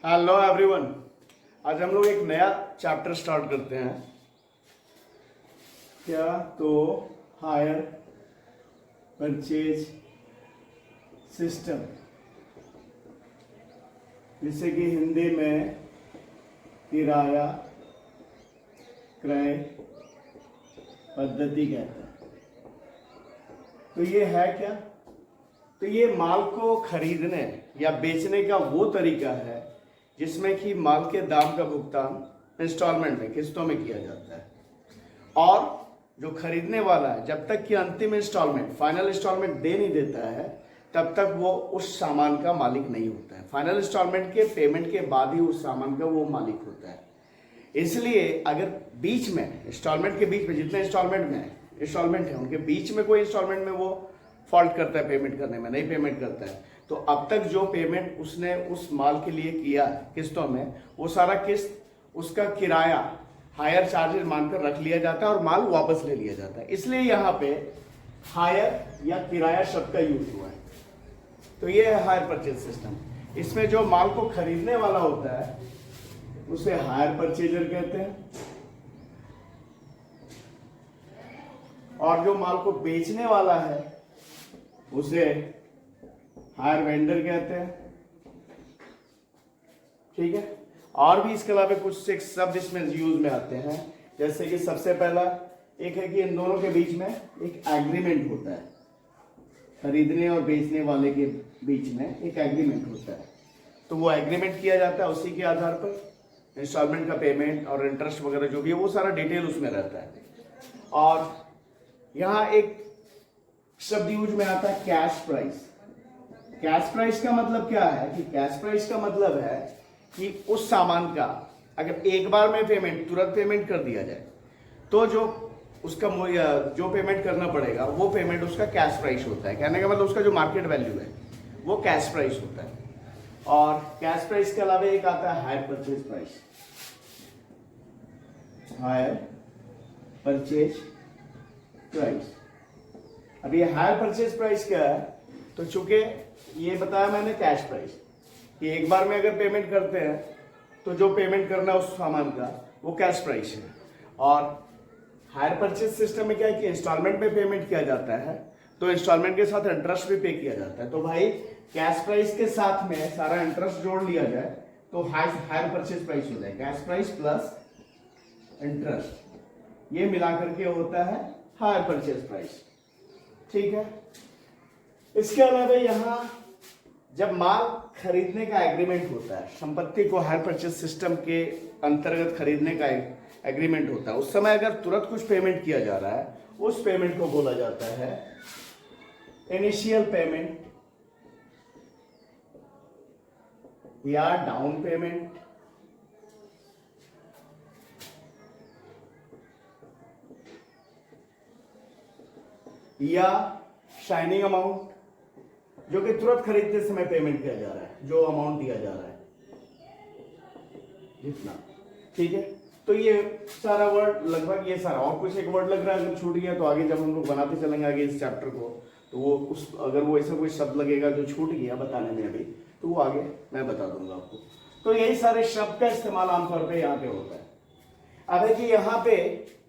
Hello everyone. आज हम लोग एक नया चैप्टर स्टार्ट करते हैं। क्या तो हायर परचेज सिस्टम, जिसे कि हिंदी में किराया क्रय पद्धति कहते हैं। तो ये है क्या? तो ये माल को खरीदने या बेचने का वो तरीका है जिसमें कि माल के दाम का भुगतान इंस्टॉलमेंट में, किस्तों में किया जाता है। और जो खरीदने वाला है जब तक कि अंतिम इंस्टॉलमेंट, फाइनल इंस्टॉलमेंट दे नहीं देता है, तब तक वो उस सामान का मालिक नहीं होता है। फाइनल इंस्टॉलमेंट के पेमेंट के बाद ही उस सामान का वो मालिक होता है। इसलिए अगर बीच में, इंस्टॉलमेंट के बीच में, जितने इंस्टॉलमेंट है उनके बीच में कोई इंस्टॉलमेंट में वो फॉल्ट करता है पेमेंट करने में, नहीं पेमेंट करता है, तो अब तक जो पेमेंट उसने उस माल के लिए किया किस्तों में, वो सारा किस्त उसका किराया, हायर चार्जेस मानकर रख लिया जाता है और माल वापस ले लिया जाता है। इसलिए यहाँ पे हायर या किराया शब्द का यूज हुआ है। तो ये है हायर परचेज सिस्टम। इसमें जो माल को खरीदने वाला होता है उसे हायर परचेजर कहते हैं, और जो माल को बेचने वाला है उसे हायर वेंडर कहते हैं। ठीक है। और भी इसके अलावा कुछ एक शब्द इसमें यूज में आते हैं, जैसे कि सबसे पहला एक है कि इन दोनों के बीच में एक एग्रीमेंट होता है। खरीदने और बेचने वाले के बीच में एक एग्रीमेंट होता है, तो वो एग्रीमेंट किया जाता है। उसी के आधार पर इंस्टॉलमेंट का पेमेंट और इंटरेस्ट वगैरह जो भी है वो सारा डिटेल उसमें रहता है। और यहाँ एक शब्द यूज में आता है कैश प्राइस। कैश प्राइस का मतलब क्या है कि कैश प्राइस का मतलब है कि उस सामान का अगर एक बार में पेमेंट, तुरंत पेमेंट कर दिया जाए, तो जो उसका जो पेमेंट करना पड़ेगा वो पेमेंट उसका कैश प्राइस होता है। कहने का मतलब उसका जो मार्केट वैल्यू है वो कैश प्राइस होता है। और कैश प्राइस के अलावा एक आता है hire purchase price. Hire purchase price. अब ये हायर परचेज प्राइस क्या है? तो चूंकि ये बताया मैंने कैश प्राइस कि एक बार में अगर पेमेंट करते हैं तो जो पेमेंट करना उस सामान का वो कैश प्राइस है। और हायर परचेज सिस्टम में क्या है कि इंस्टॉलमेंट में पेमेंट किया जाता है, तो इंस्टॉलमेंट के साथ इंटरेस्ट भी पे किया जाता है। तो भाई कैश प्राइस के साथ में सारा इंटरेस्ट जोड़ लिया जाए तो हायर परचेज प्राइस हो जाए। कैश प्राइस प्लस इंटरेस्ट, ये मिलाकर के होता है हायर परचेज प्राइस। ठीक है। इसके अलावा यहां जब माल खरीदने का एग्रीमेंट होता है, संपत्ति को हायर परचेज सिस्टम के अंतर्गत खरीदने का एग्रीमेंट होता है, उस समय अगर तुरंत कुछ पेमेंट किया जा रहा है, उस पेमेंट को बोला जाता है इनिशियल पेमेंट या डाउन पेमेंट। या शाइनिंग अमाउंट, जो कि तुरंत खरीदते समय पेमेंट किया जा रहा है, जो अमाउंट दिया जा रहा है जितना। ठीक है। तो ये सारा वर्ड लगभग ये सारा, और कुछ एक वर्ड लग रहा है अगर छूट गया तो आगे जब हम लोग बनाते चलेंगे आगे इस चैप्टर को, तो वो उस अगर वो ऐसा कोई शब्द लगेगा जो छूट गया बताने में अभी, तो वो आगे मैं बता दूंगा आपको। तो यही सारे शब्द का इस्तेमाल आमतौर पर यहाँ पे होता है। अब है कि यहाँ पे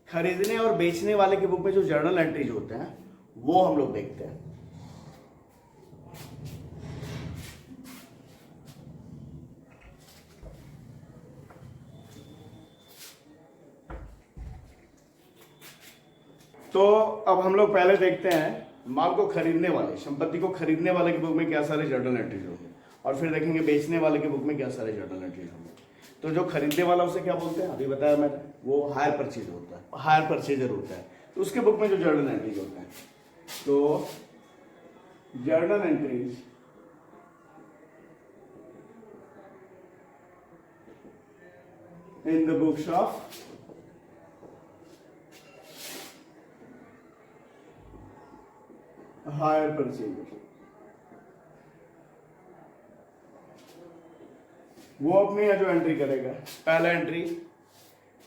खरीदने और बेचने वाले के बुक में जो जर्नल एंट्रीज होते हैं वो हम लोग देखते हैं। तो अब हम लोग पहले देखते हैं माल को खरीदने वाले, संपत्ति को खरीदने वाले के बुक में क्या सारे जर्नल एंट्रीज होंगे, और फिर देखेंगे बेचने वाले के बुक में क्या सारे जर्नल एंट्रीज होंगे। तो जो खरीदने वाला उसे क्या बोलते हैं, अभी बताया मैंने, वो हायर परचेजर होता है, हायर परचेजर होता है। तो उसके बुक में जो जर्नल एंट्रीज होते हैं, तो journal entries in the books of hire purchaser, वो अपनी जो एंट्री करेगा, पहला एंट्री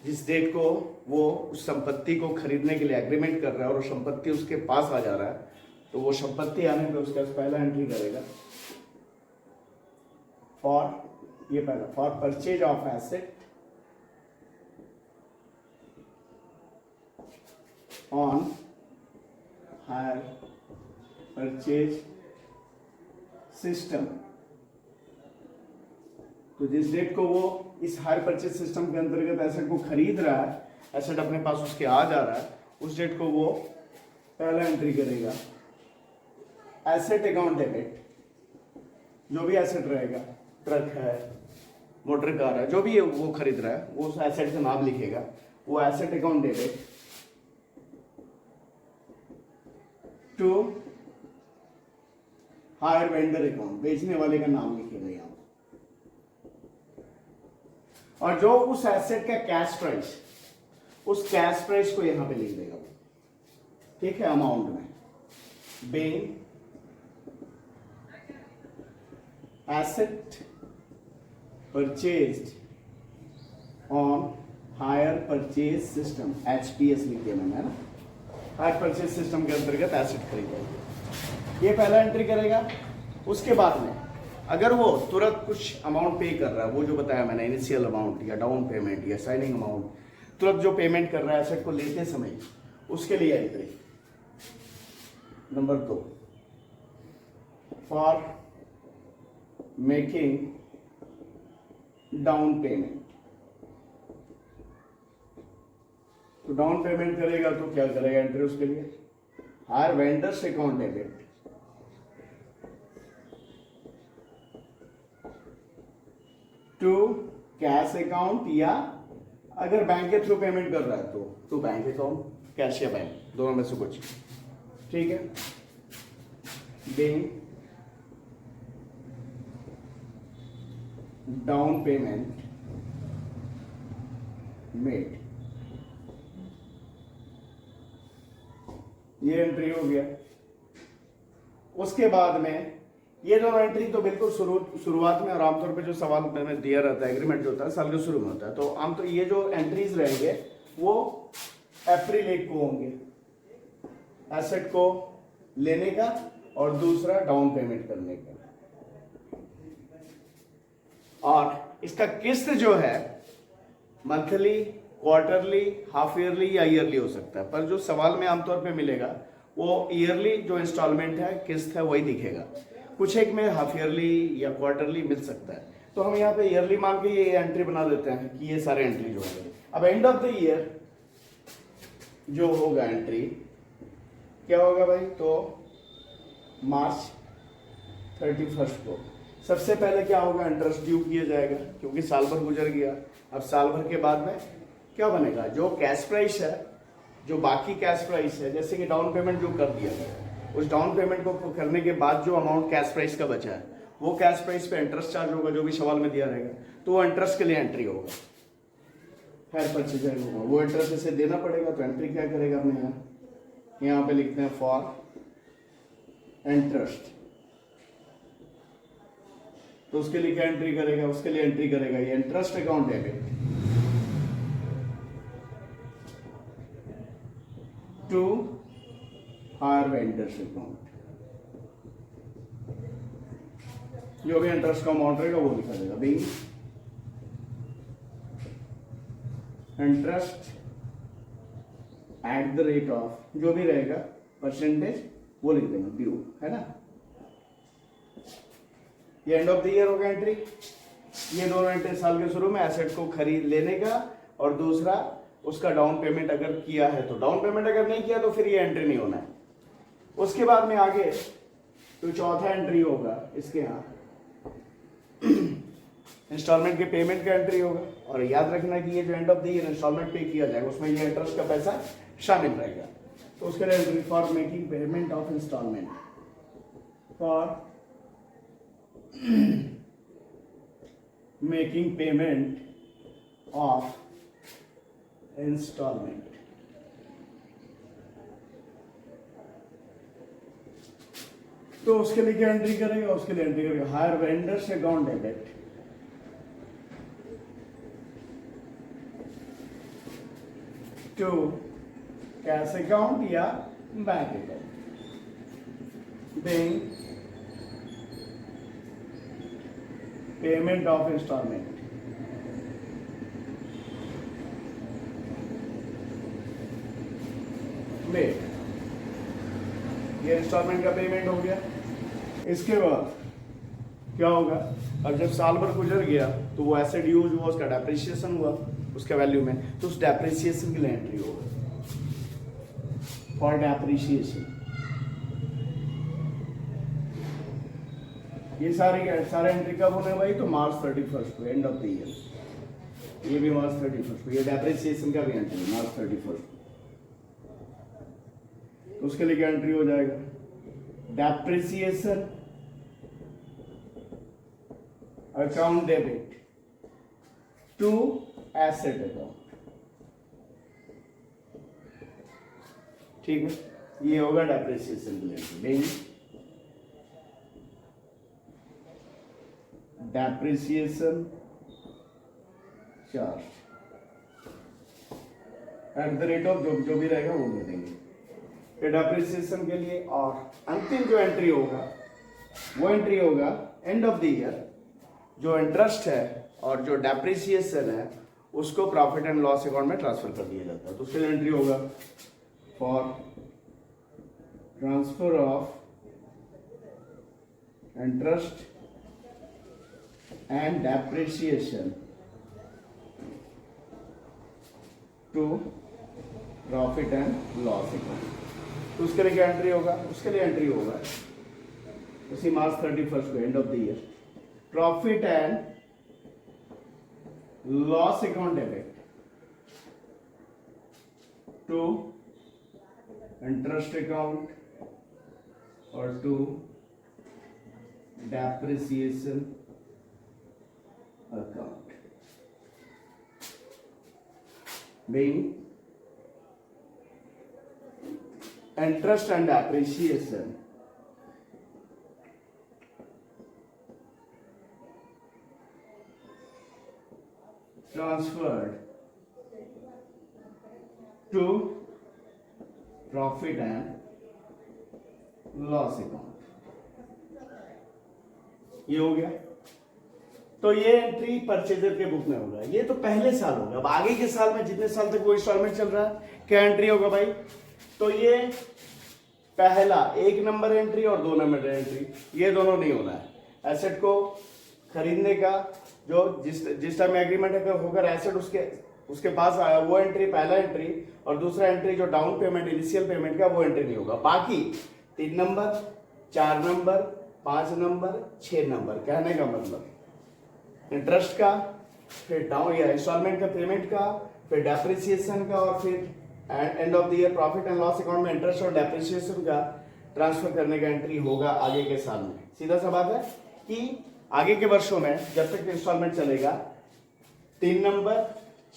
जिस डेट को वो उस संपत्ति को खरीदने के लिए एग्रीमेंट कर रहा है और वो संपत्ति उसके पास आ जा रहा है, तो वो संपत्ति आने पे उसका पहला एंट्री करेगा। और ये पहला, for purchase of asset on hire purchase system. तो जिस डेट को वो इस हायर परचेज सिस्टम के अंतर्गत एसेट को खरीद रहा है, एसेट अपने पास उसके आ जा रहा है, उस डेट को वो पहला एंट्री करेगा। एसेट अकाउंट डेबिट, जो भी एसेट रहेगा, ट्रक है, मोटर कार है, जो भी वो खरीद रहा है, वो उस एसेट का नाम लिखेगा। वो asset account debit to hire vendor account, बेचने वाले का नाम लिखेगा यहां। और जो उस एसेट का कैश प्राइस, उस कैश प्राइस को यहां पे लिख देगा, ठीक है, अमाउंट में। Being asset purchased on hire purchase system, HPS लिख दिया मैंने, है ना। हायर परचेज सिस्टम के अंतर्गत एसेट खरीदेगा, ये पहला एंट्री करेगा। उसके बाद में अगर वो तुरंत कुछ अमाउंट पे कर रहा है, वो जो बताया मैंने, इनिशियल अमाउंट या डाउन पेमेंट या साइनिंग अमाउंट, तुरंत जो पेमेंट कर रहा है एसेट को लेते समय, उसके लिए entry number 2, for making down payment. तो डाउन पेमेंट करेगा तो क्या करेगा एंट्री उसके लिए, hire vendors account debit to cash account, या अगर बैंक के थ्रू पेमेंट कर रहा है तो बैंक अकाउंट, कैश या बैंक, दोनों में से कुछ, ठीक है। बीइंग डाउन पेमेंट मेड, ये एंट्री हो गया। उसके बाद में ये दोनों एंट्री तो बिल्कुल शुरुआत में, और आमतौर पे जो सवाल में दिया रहता है, एग्रीमेंट जो होता है साल के शुरू में होता है, तो आमतौर ये जो एंट्रीज रहेंगे वो अप्रैल 1 को होंगे, एसेट को लेने का और दूसरा डाउन पेमेंट करने का। और इसका किस्त जो है मंथली, क्वार्टरली, हाफ ईयरली या ईयरली हो सकता है, पर जो सवाल में आमतौर पे मिलेगा वो ईयरली जो इंस्टॉलमेंट है, किस्त है, वही दिखेगा। कुछ एक में हाफ ईयरली या क्वार्टरली मिल सकता है, तो हम यहाँ पे ईयरली मान के ये एंट्री बना देते हैं कि ये सारे एंट्री जो होंगे। अब एंड ऑफ द ईयर जो होगा एंट्री क्या होगा भाई, तो मार्च 31 को सबसे पहले क्या होगा, इंटरेस्ट ड्यू किया जाएगा, क्योंकि साल भर गुजर गया। अब साल भर के बाद में क्या बनेगा, जो कैश प्राइस है, जो बाकी कैश प्राइस है, जैसे कि डाउन पेमेंट जो कर दिया गया, उस डाउन पेमेंट को करने के बाद जो अमाउंट कैश प्राइस का बचा है, वो कैश प्राइस पे इंटरेस्ट चार्ज होगा, जो भी सवाल में दिया रहेगा, तो वो इंटरेस्ट के लिए एंट्री होगा, हायर परचेज होगा, वो इंटरेस्ट इसे देना पड़ेगा। तो एंट्री क्या करेगा अपने यहाँ पे लिखते हैं फॉर इंटरेस्ट, तो उसके लिए क्या एंट्री करेगा, उसके लिए एंट्री करेगा ये interest account debit to hire vendors account, जो भी इंटरेस्ट का अमाउंट रहेगा वो लिखा देगा, being interest at the rate of, जो भी रहेगा परसेंटेज वो लिख देंगे, ड्यू, है ना। ये एंड ऑफ द ईयर होगा एंट्री। ये दोनों एंट्री साल के शुरू में एसेट को खरीद लेने का, और दूसरा उसका डाउन पेमेंट अगर किया है तो, डाउन पेमेंट अगर नहीं किया तो फिर ये एंट्री नहीं होना है। उसके बाद में आगे तो चौथा एंट्री होगा इसके यहाँ इंस्टॉलमेंट के पेमेंट का एंट्री होगा। और याद रखना कि ये जो end of the year instalment pay किया जाएगा उसमें ये इंटरेस्ट का पैसा शामिल रहेगा। तो उसके लिए entry for making payment of instalment, for making payment of instalment. तो उसके लिए क्या एंट्री करेगा, उसके लिए एंट्री करेगा hire vendors account debit to cash account या bank account, being payment of installment, ये इंस्टॉलमेंट का पेमेंट हो गया। इसके बाद क्या होगा, अब जब साल भर गुजर गया तो वो एसेट यूज हुआ, उसका डेप्रिसिएशन हुआ उसके वैल्यू में, तो उस डेप्रिसिएशन के लिए एंट्री होगा फॉर डेप्रिसिएशन। ये सारे एंट्री कब होने भाई, तो मार्च 31 को, एंड ऑफ द ईयर। ये भी मार्च 31 को, ये डेप्रिसिएशन का भी एंट्री मार्च 31 को। तो उसके लिए क्या एंट्री हो जाएगा, depreciation account debit to asset account. ठीक है, ये होगा डेप्रिसिएशन के लिए, depreciation charge at the rate of जो भी रहेगा वो दे देंगे डेप्रिसिएशन के लिए। और अंतिम जो एंट्री होगा वो एंट्री होगा एंड ऑफ द ईयर, जो इंटरेस्ट है और जो डेप्रिसिएशन है उसको प्रॉफिट एंड लॉस अकाउंट में ट्रांसफर कर दिया जाता है। तो उसके लिए एंट्री होगा for transfer of interest and depreciation to profit and loss account. तो उसके लिए क्या एंट्री होगा, उसके लिए एंट्री होगा उसी मार्च 31 को, end of the year, profit and loss account debit to interest account और to depreciation account, being interest and appreciation transferred to profit and loss account। ये हो गया। तो ये एंट्री परचेजर के बुक में होगा। ये तो पहले साल होगा। अब आगे के साल में जितने साल तक वो इंस्टॉलमेंट चल रहा है क्या एंट्री होगा भाई, तो ये पहला 1 नंबर एंट्री और 2 नंबर एंट्री, ये दोनों नहीं होना है। एसेट को खरीदने का जो जिस टाइम एग्रीमेंट अगर होकर एसेट उसके पास आया वो एंट्री पहला एंट्री, और दूसरा एंट्री जो डाउन पेमेंट इनिशियल पेमेंट का वो एंट्री नहीं होगा। बाकी 3 नंबर 4 नंबर 5 नंबर 6 नंबर, कहने का मतलब इंटरेस्ट का, फिर डाउन या इंस्टॉलमेंट का पेमेंट का, फिर डेप्रिसिएशन का, और फिर and of the year profit and loss account में इंटरेस्ट और डेप्रिसिएशन का ट्रांसफर करने का एंट्री होगा आगे के साल में। सीधा सा बात है कि आगे के वर्षों में जब तक इंस्टॉलमेंट चलेगा 3 नंबर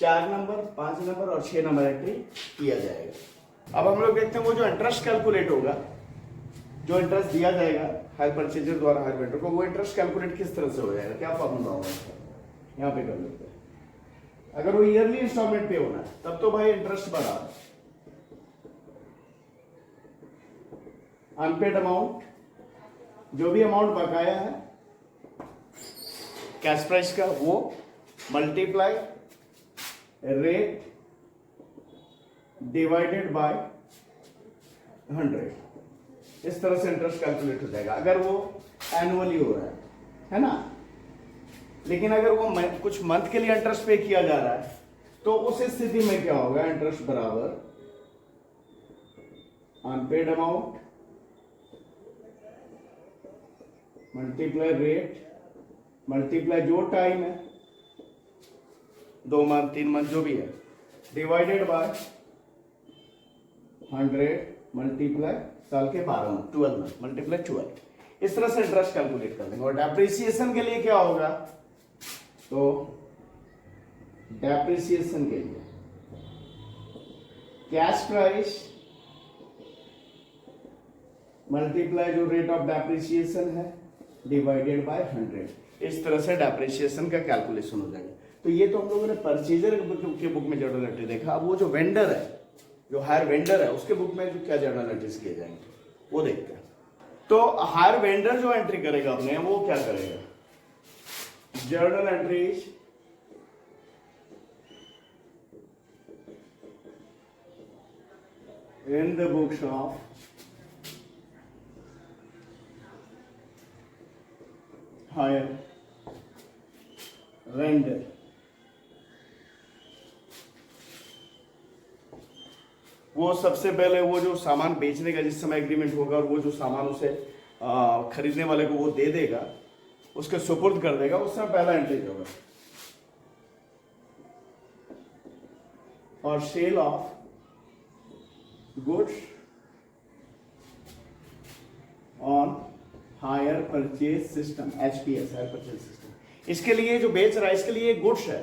4 नंबर 5 नंबर और 6 नंबर एंट्री किया जाएगा। अब हम लोग देखते हैं वो जो इंटरेस्ट कैलकुलेट होगा, जो इंटरेस्ट दिया जाएगा हायर परचेजर द्वारा हायर वेंडर को, वो इंटरेस्ट कैलकुलेट किस तरह से हो जाएगा, क्या फॉर्मूला होगा यहाँ पे कर लेते हैं। अगर वो ईयरली इंस्टॉलमेंट पे होना है तब तो भाई इंटरेस्ट बराबर अनपेड अमाउंट, जो भी अमाउंट बकाया है कैश प्राइस का, वो मल्टीप्लाई रेट डिवाइडेड बाय 100, इस तरह से इंटरेस्ट कैलकुलेट हो जाएगा अगर वो एनुअली हो रहा है ना। लेकिन अगर वो कुछ मंथ के लिए इंटरेस्ट पे किया जा रहा है तो उस स्थिति में क्या होगा, इंटरेस्ट बराबर unpaid amount multiply rate multiply जो टाइम है 2 मंथ 3 मंथ जो भी है, डिवाइडेड बाय 100 मल्टीप्लाई साल के 12 मंथ 12 मंथ मल्टीप्लाई 12, इस तरह से इंटरेस्ट कैलकुलेट कर देंगे। और डेप्रिसिएशन के लिए क्या होगा, तो डेप्रिसिएशन के लिए कैश प्राइस मल्टीप्लाई जो रेट ऑफ डेप्रिसिएशन है डिवाइडेड बाय 100, इस तरह से डेप्रिसिएशन का कैलकुलेशन हो जाएगा। तो ये तो हम लोगों ने परचेजर के बुक में जर्नल एंट्री देखा। अब वो जो वेंडर है, जो हायर वेंडर है, उसके बुक में जो क्या जर्नल एंट्रीज किए जाएंगे वो देखते हैं। तो हायर वेंडर जो एंट्री करेगा अपने, वो क्या करेगा, journal entries in the books of hire render. वो सबसे पहले वो जो सामान बेचने का जिस समय एग्रीमेंट होगा और वो जो सामान उसे खरीदने वाले को वो दे देगा, उसके सुपुर्द कर देगा, उस समय पहला एंट्री होगा। और sale of goods on hire purchase system, HPS, hire purchase system. इसके लिए जो बेच रहा है इसके लिए गुड्स है,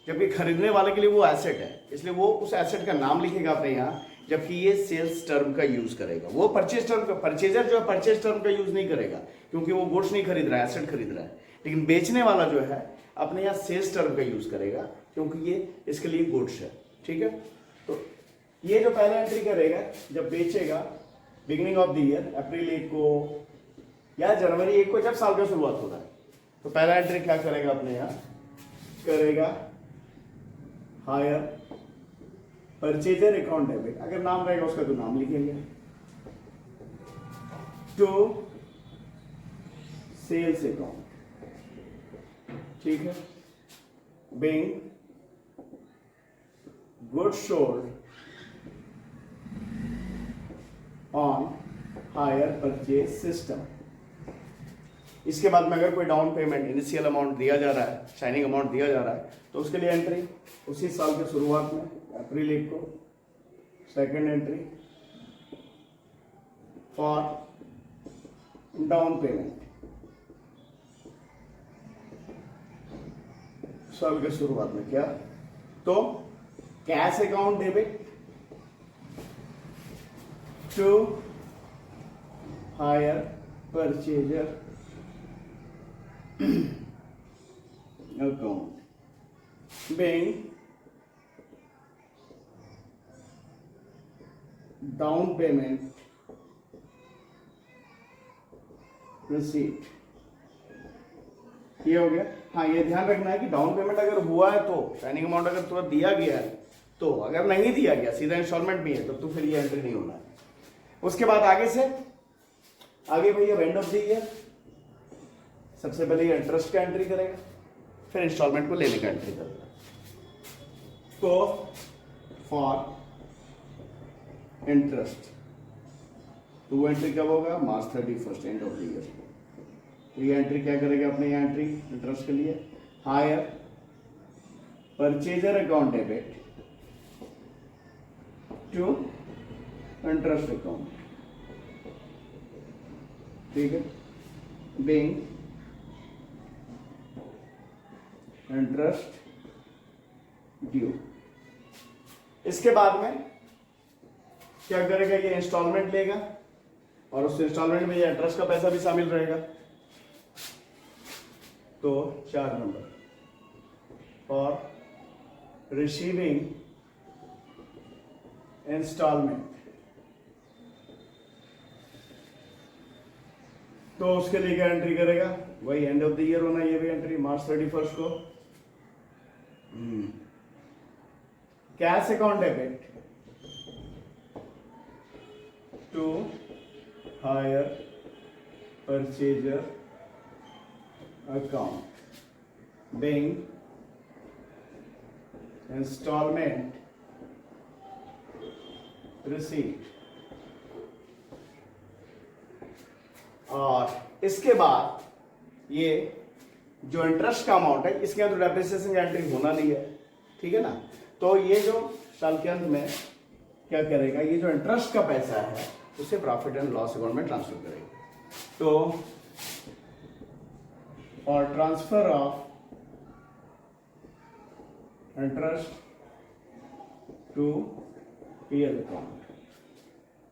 जबकि खरीदने वाले के लिए वो एसेट है, इसलिए वो उस एसेट का नाम लिखेगा अपने यहाँ, जबकि ये सेल्स टर्म का यूज करेगा। वो परचेज टर्म का, परचेजर जो है परचेज टर्म का यूज नहीं करेगा, क्योंकि वो गुड्स नहीं खरीद रहा है, एसेट खरीद रहा है। लेकिन बेचने वाला जो है अपने यहाँ सेल्स टर्म का यूज करेगा, क्योंकि ये इसके लिए गुड्स है। ठीक है, तो ये जो पहला एंट्री करेगा जब बेचेगा बिगिनिंग ऑफ द ईयर, अप्रैल 1 को या जनवरी 1 को, जब साल का शुरुआत होता है, तो पहला एंट्री क्या करेगा अपने यहाँ करेगा हायर परचेजर अकाउंट डेबिट। अगर नाम रहेगा उसका तो नाम लिखेंगे, टू सेल्स अकाउंट। ठीक है, being goods sold on hire purchase system. इसके बाद में अगर कोई डाउन पेमेंट, इनिशियल अमाउंट दिया जा रहा है, शाइनिंग अमाउंट दिया जा रहा है, तो उसके लिए एंट्री उसी साल के शुरुआत में अप्रैल 1 को, second entry for down payment साल के शुरुआत में। क्या तो cash account debit to hire purchaser account being down payment receipt। ये हो गया। हाँ, ये ध्यान रखना है कि डाउन पेमेंट अगर हुआ है तो शाइनिंग अमाउंट अगर तुरंत दिया गया है तो, अगर नहीं दिया गया सीधा इंस्टॉलमेंट भी है, तब तो फिर ये एंट्री नहीं होना है। उसके बाद आगे भैया एंड ऑफ द ईयर, सबसे पहले ये इंटरेस्ट का एंट्री करेगा, फिर इंस्टॉलमेंट को लेने का एंट्री करेगा। तो फॉर इंटरेस्ट तो वो एंट्री कब होगा? मार्च 31, एंड ऑफ द ईयर। तो ये एंट्री क्या करेगा अपने यहाँ एंट्री इंटरेस्ट के लिए, hire purchaser account debit to interest account. ठीक है, बीइंग इंटरेस्ट ड्यू। इसके बाद में क्या करेगा, ये इंस्टॉलमेंट लेगा और उस इंस्टॉलमेंट में ये इंटरेस्ट का पैसा भी शामिल रहेगा। तो 4 नंबर फॉर रिसीविंग इंस्टॉलमेंट, तो उसके लिए क्या एंट्री करेगा, वही एंड ऑफ द ईयर होना, ये भी एंट्री मार्च 31 को। Cash account debit to hire purchaser account being instalment receipt. और इसके बाद ये जो इंटरेस्ट का अमाउंट है, इसके अंदर डेप्रिसिएशन एंट्री होना नहीं है। ठीक है ना, तो ये जो साल के अंत में क्या करेगा, ये जो इंटरेस्ट का पैसा है उसे प्रॉफिट एंड लॉस अकाउंट में ट्रांसफर करेगा। तो और transfer of interest to PL account,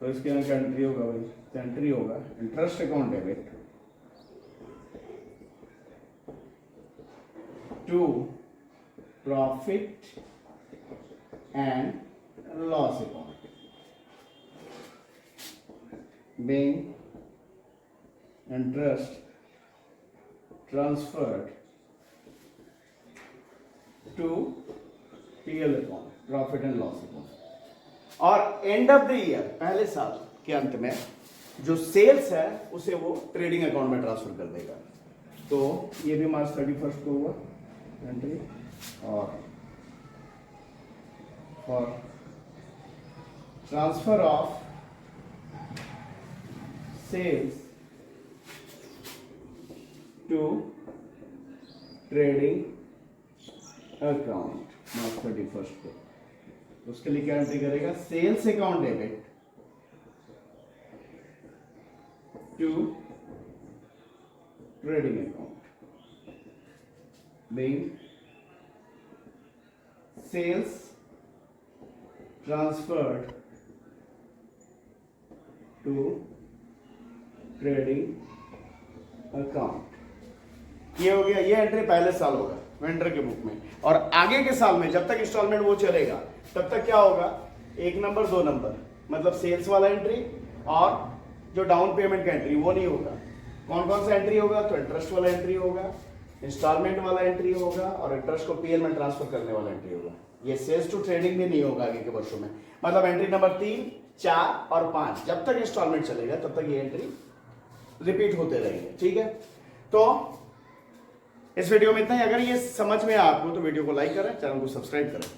तो इसके अंदर क्या एंट्री होगा भाई, एंट्री होगा interest account debit to profit and loss account being interest transferred to PL account, profit and loss account. और एंड ऑफ द ईयर, पहले साल के अंत में जो सेल्स है उसे वो ट्रेडिंग अकाउंट में ट्रांसफर कर देगा। तो ये भी मार्च 31 को हुआ एंट्री। और for transfer of sales to trading account मार्च 31 को, उसके लिए क्या एंट्री करेगा? Sales account debit to trading account, being sales transferred to trading account। ये हो गया, ये एंट्री पहले साल होगा वेंडर के बुक में। और आगे के साल में जब तक इंस्टॉलमेंट वो चलेगा तब तक क्या होगा? 1 नंबर 2 नंबर, मतलब सेल्स वाला एंट्री और जो डाउन पेमेंट का एंट्री वो नहीं होगा। कौन कौन सा एंट्री होगा? तो इंटरेस्ट वाला एंट्री होगा, इंस्टॉलमेंट वाला एंट्री होगा और इंटरेस्ट को पीएल में ट्रांसफर करने वाला एंट्री होगा। ये सेल्स टू ट्रेडिंग भी नहीं होगा आगे के वर्षों में। मतलब एंट्री नंबर 3, 4 और 5 जब तक इंस्टॉलमेंट चलेगा तब तक ये एंट्री रिपीट होते रहेंगे। ठीक है, तो इस वीडियो में इतना ही। अगर ये समझ में आया आपको तो वीडियो को लाइक करें, चैनल को सब्सक्राइब करें।